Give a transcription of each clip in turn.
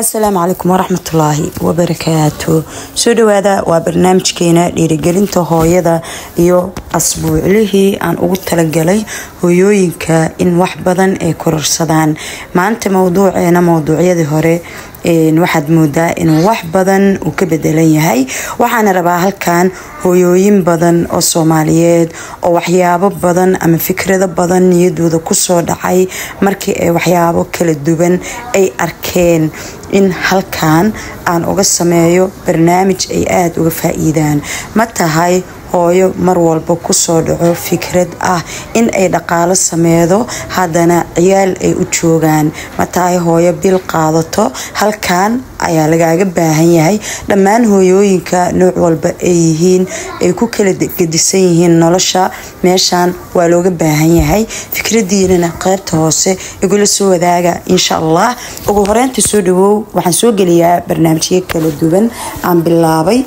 السلام عليكم ورحمة الله وبركاته. سودو هذا وبرنامج كينا لرجالين تهايدا يو أسبوع له عن قلت للجلي هيوينك إن وحبذا كررصدان ما أنت موضوعنا موضوعية ظهري إن واحد مودا إن وحبذا وكبدلين هاي وحنا رباه كان هيوين بدن أو صوماليات أو وحيابه بدن أما فكرة بدن يدو ذا كسر دعي مركي وحيابه كل الدبن أي أركان إن هل كان عن أقسمه برنامج أي آد وفائدان متى هاي هاي مرولبو كسر دعو فكرة إن أي دقالة سميدو هادنا عيال أي أتشوغان متى هاي بالقاضته هل كان ayaa lagaaga baahan yahay dhamaan hooyooyinka nooc walba ay yihiin ay ku kala gedisan yihiin nolosha meeshan waa looga baahan yahay fikradiina qaybta hoose igula soo wadaaga insha Allah ugu horeyntii soo dhawow waxaan soo galiyaa barnaamijyo kala duwan aan bilaabay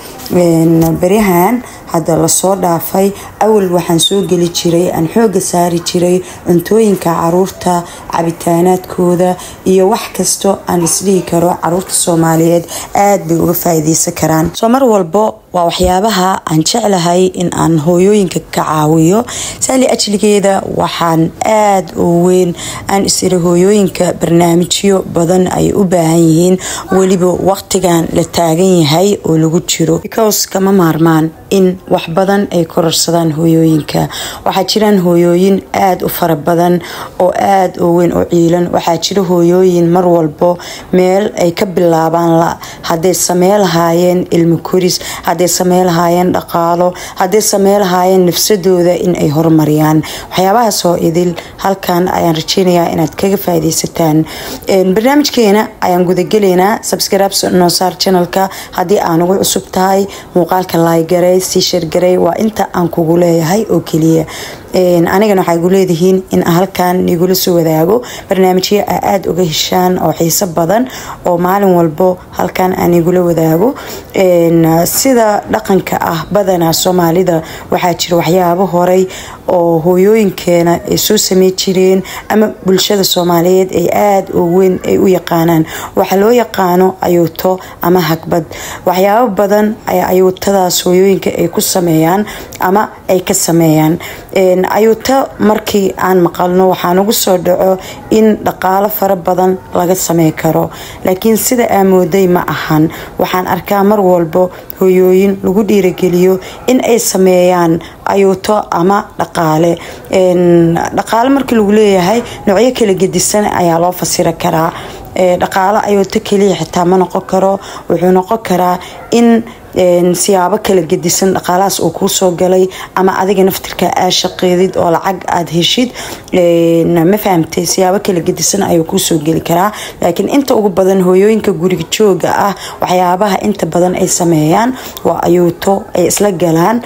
barihan hada la soo dhaafay awal waxaan soo gali jiray aan xooga saari jiray cuntooyinka caruurta cabitaanaadkooda iyo wax kasto aan isdhihi karo caruurta Soomaaliyeed aad bay uga faa'iideysan karaan soo mar walba waa waxyaabaha aan jeclahay in aan hooyooyinka ka caawiyo saali ajligeeda waxaan aad u weyn aan isira hooyooyinka barnaamijyo badan ay u baahan yihiin waliba waqtigan la taagan yahay oo lagu jiro because kama maarmaan in wax badan ay kororsadaan hooyooyinka waxa jiraan hooyooyin aad u fara badan oo aad u weyn oo ciilan waxa jira hooyooyin mar walba meel ay ka bilaabaan la haday sameeyeen ilmo koris haday sameeyeen dhaqaalo haday sameeyeen nafsadooda in ay horumariyaan waxyaabaha soo idil halkan ayaan rajaynayaa inaad kaga faa'iideysataan barnaamijkeena ayaan guda galeynaa subscribe noo saar channelka hadii aan ugu cusub tahay muuqaalka like garay si share garay waa inta aan kugu leeyahay oo kaliya anigana waxay igu leedihiin in halkan igula soo wadaago barnaamijyo aad uga heshaan oo xiiso badan oo maalin walba halkan aan igula wadaago sida dhaqanka badana Soomaalida waxa jira waxyaabo horay oo hooyooyinkeena ay soo sameey jireen ama bulshada Soomaaliyeed ay aad u weyn ay u yaqaanaan waxa loo yaqaano ayuuto ama hagbad waxyaabo badan ay ayuutadaas hooyooyinka ay ku sameeyaan ama ay ka sameeyaan ayuuta markii aan maqalno waxaan ugu soo dhaco in dhaqaale fara badan laga sameey karo laakiin sida amooday ma ahan waxaan arkaa mar walba hooyooyin lagu dhiirigeliyo in ay sameeyaan ayuuto ama dhaqaale markii lagu leeyahay noocyo kala gedisan ayaa loo fasira karaa dhaqaale ayuuto kaliya xitaa ma noqon karo wuxuu noqon karaa in siyaabo kala gedisan dhaqaalaas oo ku soo galay ama adiga naftirka aad shaqeedid oo lacag aad heshid ma fahamtay siyaabo kala gedisan ayuu ku soo gali karaa laakiin inta ugu badan hooyooyinka guriga jooga waxyaabaha inta badan ay sameeyaan waa ayuuto ay isla galaan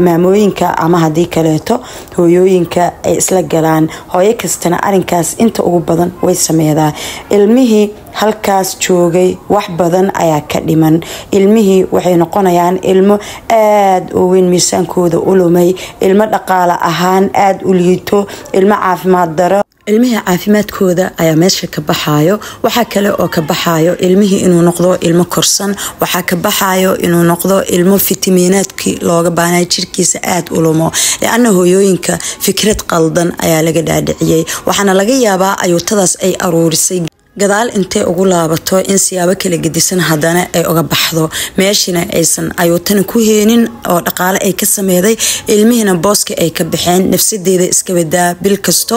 maamooyinka ama hadii kaleeto hooyooyinka ay isla galaan hooyo kastana arinkaas inta ugu badan way sameeydaa ilmihii halkaas joogay wax badan ayaa ka dhiman ilmihii waxay noqonayaan ilmo aad u weyn miisaankooda u lumay ilmo dhaqaale ahaan aad u liito ilmo caafimaad daro ilmihi caafimaadkooda ayaa meesha ka baxayo waxa kale oo ka baxayo ilmihi inuu noqdo ilmo korsan waxa ka baxayo inuu noqdo ilmo fitamiinaadkii looga baahnay jirkiisa aad u lumo laana hooyooyinka fikrad qaldan ayaa laga dhaadhiciyay waxaana laga yaabaa ayuutadaas ay aruurisay gadaal intee ugu laabato in siyaabo kala gedisan hadana ay uga baxdo meeshina aysan ayuutan ku heenin oo dhaqaale ay ka sameeyday ilmihina booska ay ka baxeen nafsadeeda iska wadaa bil kasto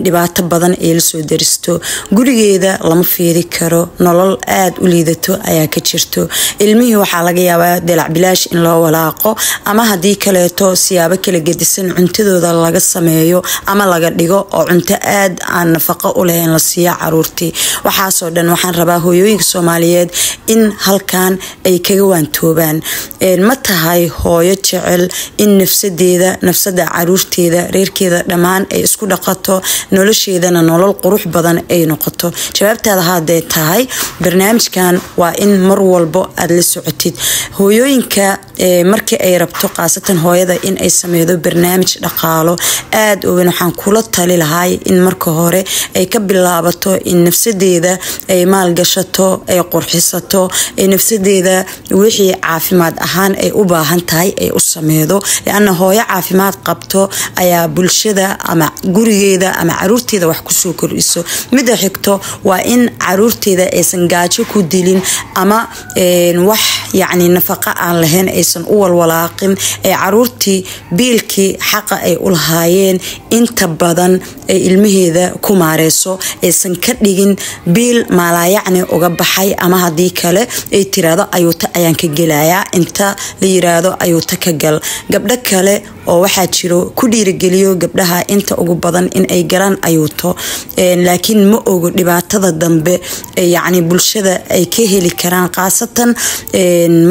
dhibaato badan ay la soo daristo gurigeeda lama fiiri karo nolol aad u liidato ayaa ka jirto ilmihii waxa laga yaabaa dalac bilaash in loo walaaqo ama hadii kaleeto siyaabo kala gedisan cuntadooda laga sameeyo ama laga dhigo oo cunto aad aan nafaqo u lahayn la siiyo caruurtii waxaasoo dhan waxaan rabaa hooyooyinka Soomaaliyeed in halkan ay kaga waantoobaan ma tahay hooyo jecel in nafsada caruurteeda reerkeeda dhamaan ay isku dhaqato nolosheedana nolol qurux badan ay noqoto jawaabtaada haday tahay barnaamijkan waa in mar walba aad la socotid hooyooyinka markii ay rabto qaasatan hooyada in ay sameeydo barnaamij dhaqaalo aad u weyn waxaan kula tali lahay in marka hore ay ka bilaabato in nafsada nafsadeeda ay maal gashato ay qurxisato ay nafsadeeda wixii caafimaad ahaan ay u baahan tahay ay u sameedo laana hooyo caafimaad qabto ayaa bulshada ama gurigeeda ama caruurteeda wax ku soo kordhiso midda xigto waa in caruurteeda aysan gaajo ku dilin ama wax yacni nafaqo aan lahayn aysan u walwalaaqin ee caruurtii biilkii xaqa ay u lahaayeen inta badan ay ilmaheeda ku maareyso aysan ka dhigin biil maalayacni uga baxay ama haddii kale ay tiraado ayuuta ayaan ka gelayaa inta la yiraahdo ayuuta ka gal gabdho kale oo waxaa jiro ku dhiirigeliyo gabdhaha inta ugu badan in ay galaan ayuuto laakiin ma ogo dhibaatada dambe yacni bulshada ay ka heli karaan qaasatan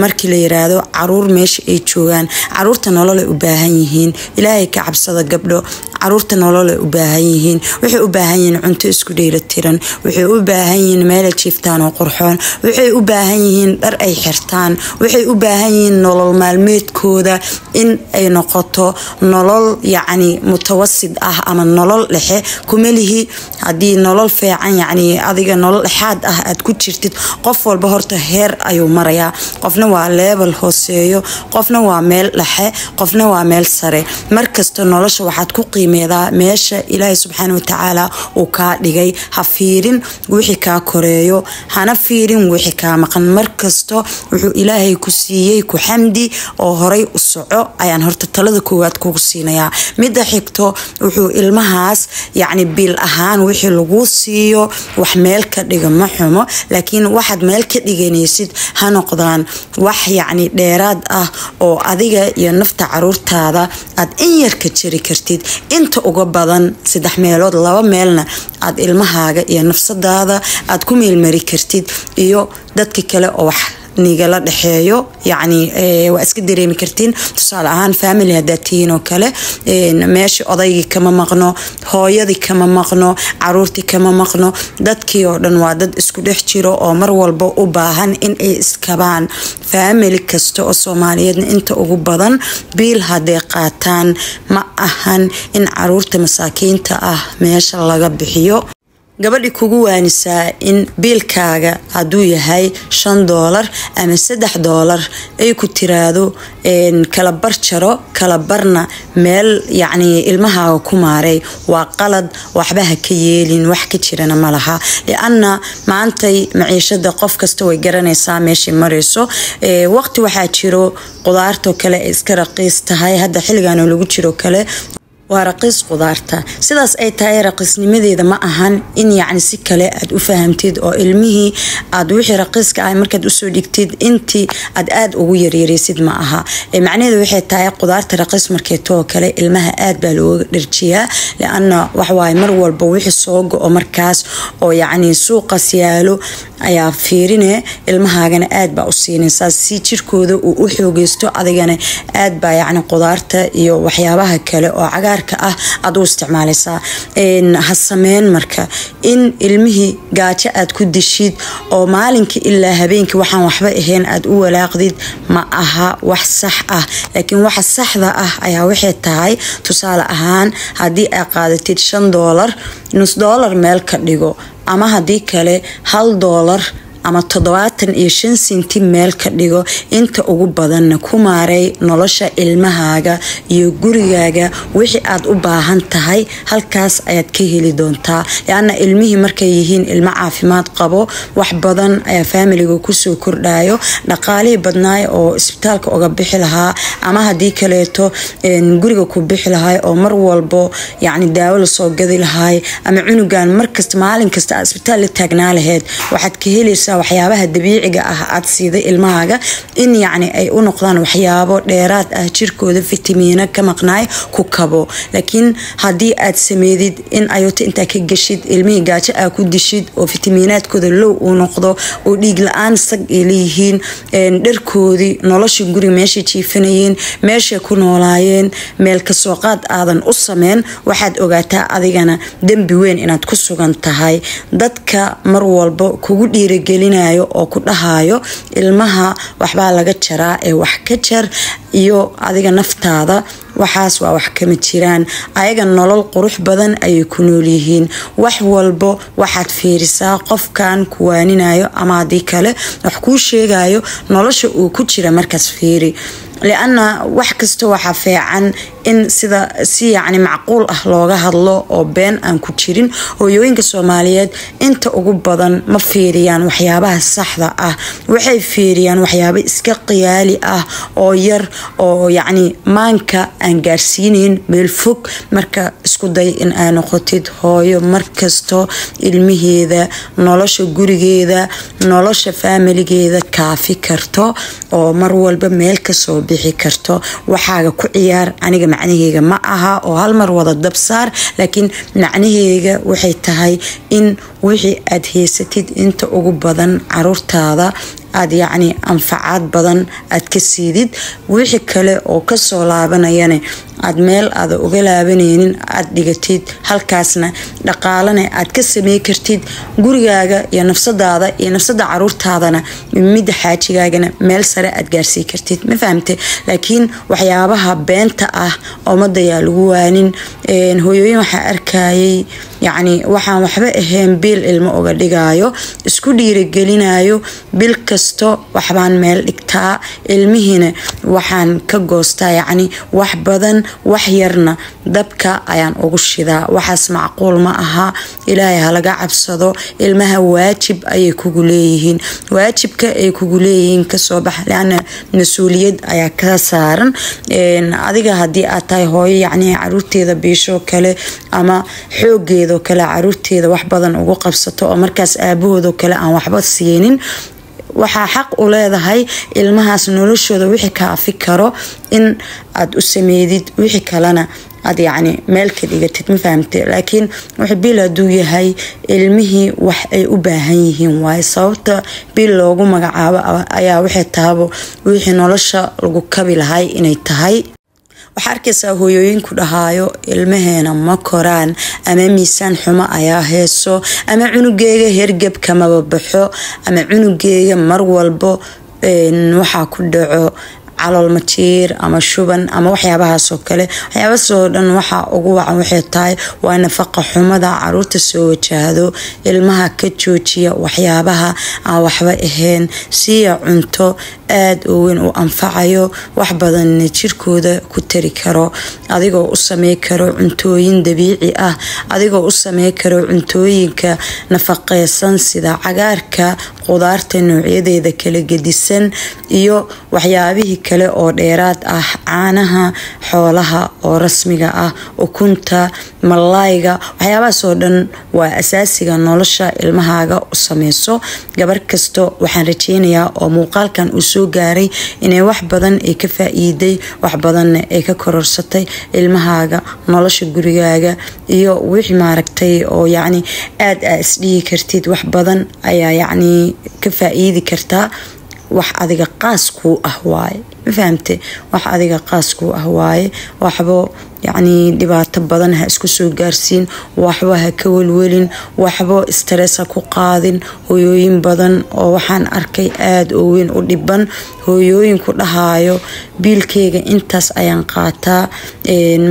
markii la yiraahdo caruur meesha ay joogaan caruurta nolol ay u baahan yihiin ilaahay ka cabsada gabdho caruurta nolol ay u baahan yihiin waxay u baahan yihiin cunto isku dheelitiran waxay u baahan yihiin meel ay jiiftaan oo qurxoon waxay u baahan yihiin dhar ay xirtaan waxay u baahan yihiin nolol maalmeedkooda in ay noqoto nolol yacni mutawasid ah ama nolol dhexe kumelihi haddii nolol fiican yacni adiga nolol dhexaad ah aad ku jirtid qof walba horta heer ayuu marayaa qofna waa level hooseeyo qofna waa meel dhexe qofna waa meel sare markasta nolosha waxaad ku qiimeedaa meesha ilaahay subxaanahu wa tacaala uu kaa dhigay ha fiirin wixii kaa koreeyo hana fiirin wixii kaa maqan markasto wuxuu ilaahay ku siiyey ku xamdi oo horay u soco ayaan horta talada koowaad kugu siinayaa midda xigto wuxuu ilmahaas yacni bil ahaan wixii lagu siiyo wax meel ka dhiga ma xumo laakiin waxaad meel ka dhiganaysid ha noqdaan wax yacni dheeraad ah oo adiga iyo nafta caruurtaada aad in yar ka jari kartid inta uga badan 3 meelood 2 meelna aad ilmahaaga iyo nafsadaada aad ku meelmari kartid iyo dadka kale oo wax nigala dhaxeeyo yacni waa iska dareemi kartiin tusaale ahaan family hadaatiin oo kale meesha odaygii kama maqno hooyadii kama maqno caruurtii kama maqno dadkii oo dhan waa dad isku dhex jiro oo mar walba u baahan in ay iskabaan family kasta oo Soomaaliyeedna inta ugu badan biil haday qaataan ma ahan in caruurta masaakiinta ah meesha laga bixiyo gabadhi kugu waanisaa in biilkaaga haduu yahay $5 ama $3 ay ku tiraado kala bar jaro kala barna meel yacni ilmahaaga ku maaray waa qalad waxba ha ka yeelin wax ka jirana ma laha lianna maantay maciishada qof kasta way garanaysaa meeshii marayso waqti waxaa jiro qudaarto kale iska raqiis tahay hadda xilligan lagu jiro kale waa raqiis qudaarta sidaas ay tahay raqiisnimadeeda ma ahan in yacni si kale aad u fahamtid oo ilmihii aad wixii raqiiska ah markaad u soo dhigtid intii aad ugu yaryaraysid ma aha macnaheedu waxay tahay qudaarta raqiis markay too kale ilmaha aad baa looga dharjiyaa laana wax waay mar walba wixii soo go'o markaas oo yacni suuqa siyaalo ayaa fiirine ilmahaagana aad baa u siinaysaa si jirkooda uu u xoogeysto adigana aad baa yacni qudaarta iyo waxyaabaha kale oo cagaar aad u isticmaalaysaa ha sameyn marka in ilmihii gaajo aad ku dishid oo maalinkii ilaa habeenkii waxaan waxba ahayn aad u walaaqdid ma aha wax sax ah laakiin waxa saxda ah ayaa waxay tahay tusaale ahaan haddii ay qaadatid $5 $1 meel ka dhigo ama haddii kale $1 ama 75 senti meel ka dhigo inta ugu badanna ku maaray nolosha ilmahaaga iyo gurigaaga wixii aad u baahan tahay halkaas ayaad ka heli doontaa laana ilmihii markay yihiin ilmo caafimaad qabo wax badan ayaa familiga ku soo kordhayo dhaqaalihii badnaay oo isbitaalka uga bixi lahaa ama haddii kaleeto guriga ku bixi lahaa oo mar walbo yacni daawo la soo gadi lahaa ama cunugan markasta maalin kasta isbitaal la taagnaa lahayd waxaad ka helaysaa waxyaabaha dabiiciga ah aad siiday ilmahaaga in yacni ay u noqdaan waxyaabo dheeraad ah jirkooda fitamiino ka maqnaay ku kabo laakiin haddii aad sameedid in ayuuta intaa ka gashid ilmihii gaajo aad ku dishid oo fitamiinaadkooda low uu noqdo oo dhiig la-aan sag ay leeyihiin dharkoodii nolosha guri meeshay jiifanayeen meeshay ku noolaayeen meel ka soo qaad aadan u sameyn waxaad ogaataa adigana dembi weyn inaad ku sugan tahay dadka mar walba kugu dhiirigelinayo oo ku dhahayo ilmaha waxbaa laga jaraa ee wax ka jar iyo adiga naftaada waxaas waa wax kama jiraan. ayaga nolol qurux badan ayay ku nool yihiin. wax walbo waxaad fiirisaa qofkan kuwaaninayo ama hadii kale wax kuu sheegayo nolosha uu ku jira markaas fiiri, لأن wax kasto waxa fiican in sida si yani macquul ah looga hadlo oo been aan ku jirin. hooyooyinka Soomaaliyeed inta ugu badan ma fiiriyaan waxyaabaha saxda ah, waxay fiiriyaan waxyaabo iska qiyaali ah oo yar oo yani maanka aan gaarsiinin meel fog. marka isku day in aad noqotid hooyo markasto ilmaheeda nolosha gurigeeda nolosha faamiligeeda kaafi karto oo mar walba meel ka soo bixi karto. waxaaga ku ciyaar aniga macnaheega ma aha oo hal mar wada dab saar, laakiin macnaheega waxay tahay in wixii aad heysatid inta ugu badan caruurtaada aad yani anfacaad badan aad ka siidid. wixii kale oo ka soo laabanayana aad meel aad uga laabanaynin aad dhigatid, halkaasna dhaqaalana aad ka sameey kartid gurigaaga iyo nafsadaada iyo nafsada caruurtaadana mid xaajigaagana meel sare aad gaarsii kartid. ma fahamtay? laakiin waxyaabaha beenta ah oo madayaa lagu waanin. hooyooyin waxa arkayay yani waxaan waxba ahayn bil ilmo uga dhigaayo, isku dhiirigelinayo bil kasto waxbaan meel dhigtaa, ilmihina waxaan ka goostaa yani wax badan wax yarna dabka ayaan ugu shidaa. waxaas macquul ma aha. ilaahay ha laga cabsado. ilmaha waajib ayay kugu leeyihiin, waajibka ay kugu leeyihiin ka soo bax, laana mas'uuliyad ayaa ka saaran. adiga hadii aad tahay hooyo yani caruurteeda biisho kale ama xoogeedo kale caruurteeda wax badan ugu qabsato oo markaas aabahoodo kale aan waxba siinin, waxaa xaq u leedahay ilmahaas noloshooda wixii kaafi karo in aad u sameedid, wixii kalena aad yani meel ka dhigatid. ma fahamtay? laakiin wax bil haduu yahay ilmihii wax ay u baahan yihiin waay. sababta bil loogu magacaabo ayaa waxay taabo wixii nolosha lagu kabi lahay inay tahay. waxaa arkaysaa hooyooyinku dhahaayo ilmaheena ma koraan ama miisaan xumo ayaa heeso ama cunugeega hergab kamaba baxo ama cunugeega mar walbo waxaa ku dhaco calool matiir ama shuban ama waxyaabahaas oo kale. waxyaabahaas oo dhan waxa ugu wacan waxay tahay waa nafaqa xumada caruurta soo wajahdo. ilmaha ka joojiya waxyaabaha aan waxba ahayn, siya cunto aad u weyn u anfacayo, wax badan jirkooda ku tari karo. adigoo u sameey karo cuntooyin dabiici ah, adigoo u sameey karo cuntooyinka nafaqeysan sida cagaarka, qudaarta noocyadeeda kala gedisan iyo waxyaabihii kale oo dheeraad ah, caanaha xoolaha oo rasmiga ah, ukunta, malayga. waxyaabahaas oo dhan waa asaasiga nolosha ilmahaaga u sameyso. gabar kasto waxaan rajeynayaa oo muuqaalkan uu soo gaaray inay wax badan ay ka faa'iiday, wax badan ay ka kororsatay ilmahaaga nolosha gurigaaga iyo wixii maaragtay oo yani aad isdhihi kartid wax badan ayaa yani ka faa'iidi kartaa. wax adiga qaas ku ah waaye. ma fahamtay? wax adiga qaas ku ah waaye. waxba يعني dhibaato badan ha isku soo gaarsiin, waxba ha ka walwalin, waxba stress ha ku qaadin. hooyooyin badan oo waxaan arkay aad oo weyn u dhiban, hooyooyin ku dhahayo biilkeyga intaas ayaan qaataa,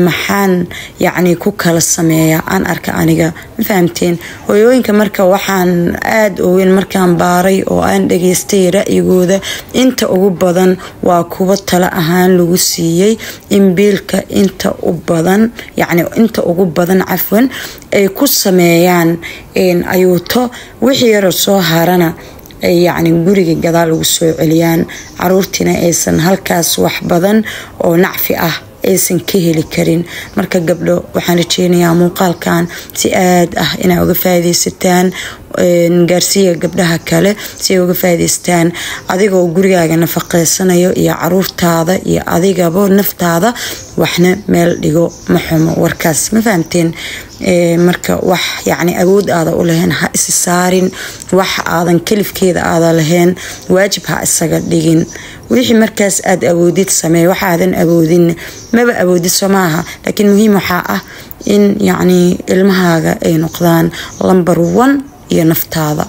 maxaan yani ku kala sameeyaa aan arka aniga. ma fahamteen? hooyooyinka marka waxaan aad oo weyn markaan baaray oo aan dhageystay ra'yigooda, inta ugu badan waa kuwa tala ahaan lagu siiyay in biilka inta badan yani inta ugu badan cafwan ay ku sameeyaan ayuuto wixii yar soo harana ay yani guriga gadaal ugu soo celiyaan. caruurtina aysan halkaas wax badan oo nacfi ah aysan ka heli karin. marka gabdho waxaan rajeynayaa muuqaalkan si aad ah inay uga faa'iideysataan, gaarsiiya gabdhaha kale si ay uga faa'iideystaan. adigoo gurigaaga nafaqeysanayo iyo caruurtaada iyo adigaba naftaada waxna meel dhigo ma xumo warkaas. ma fahamteen? marka wax yani awood aada u lahayn ha is saarin, wax aadan kalifkeeda aada lahayn waajib ha isaga dhigin. wixii markaas aad awoodid sameey, waxaadan awoodin maba awoodid soomaaha. laakiin muhiim waxaa ah in yani ilmahaaga ay noqdaan number 1 iyo naftaada.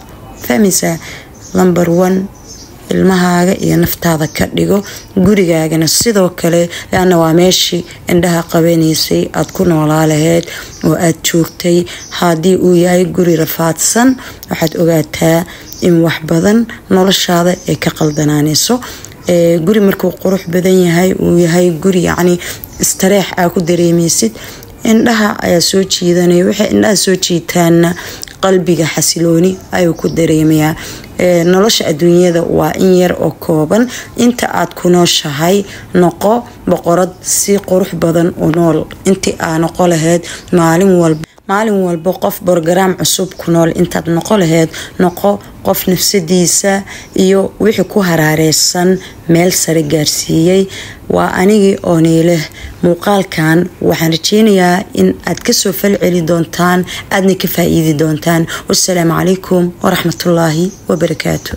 fahmaysaa? number 1 ilmahaaga iyo naftaada ka dhigo gurigaagana sidoo kale laana waa meeshii indhaha qabanaysay aad ku noolaa lahayd oo aad joogtay haddii uu yahay guri rafaadsan waxaad ogaataa in wax badan noloshaada ay ka qaldanaanayso guri markuu qurux badan yahay uu yahay guri yacni istareex aa ku dareemaysid indhaha ayaa soo jiidanaya waxay indhaha soo jiitaana qalbiga xasilooni ayuu ku dareemayaa nolosha adduunyada waa in yar oo kooban inta aad ku nooshahay noqo boqorad si qurux badan u nool intii aa noqo lahayd maalin walba qof program cusub ku nool intaad noqo lahayd noqo qof nafsadiisa iyo wixii ku haraareysan meel sare gaarsiiyay waa anigii oo neeleh muuqaalkan waxaan rajeynayaa in aad ka soo falceli doontaan aadna ka faa'iidi doontaan wassalaamu calaykum waraxmatullaahi wabarakaatu